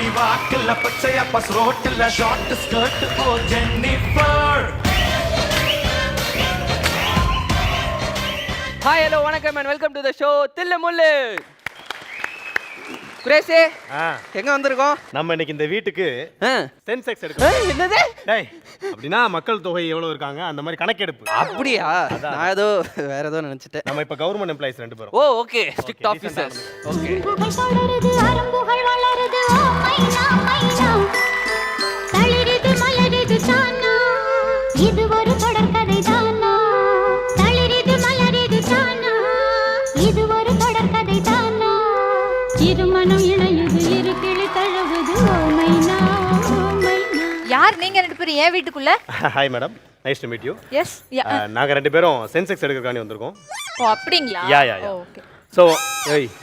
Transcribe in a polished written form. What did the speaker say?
பனி வாக்குல பச்சைய பஸ் ரோட்டுல ஷார்ட் ஸ்கர்ட் ஓ ஜென்னிஃபர். ஹாய் ஹலோ வணக்கம் and welcome to the show தில்லு முல்லு. குரேஷே எங்க வந்திருக்கோம் நம்ம இன்னைக்கு இந்த வீட்டுக்கு சென்செக்ஸ் எடுக்க. என்னது? டேய் அப்படினா மக்கள் தொகை எவ்வளவு இருக்காங்க அந்த மாதிரி கணக்கெடுப்பு. அப்படியா? நான் ஏதோ வேற ஏதோ நினைச்சிட்டேன். நம்ம இப்ப கவர்மெண்ட் எம்ப்ளாயிஸ் ரெண்டு பேரும். ஓ ஓகே ஸ்ட்ரிக்ட் ஆபீசர்ஸ். ஓகே அரும்புகள் வளருது ஓ மைனா மைனா தளிரிது மலருது தானா இது ஒரு தொடர்கதை தானா தளிரிது மலருது தானா இது ஒரு தொடர்கதை தானா இருமனம் இணையுது இரு கிளி தழுவுது ஓ மைனா மைனா. யார் நீங்க ரெண்டு பேரும் ஏன் வீட்டுக்குள்ள? Hi madam, nice to meet you. Yes. நாங்க ரெண்டு பேரும் சென்செக்ஸ் எடுக்கறதுக்காண்டி வந்திருக்கோம். ஓ அப்படிங்களா? யா யா யா. ஓகே. சோ ஏய்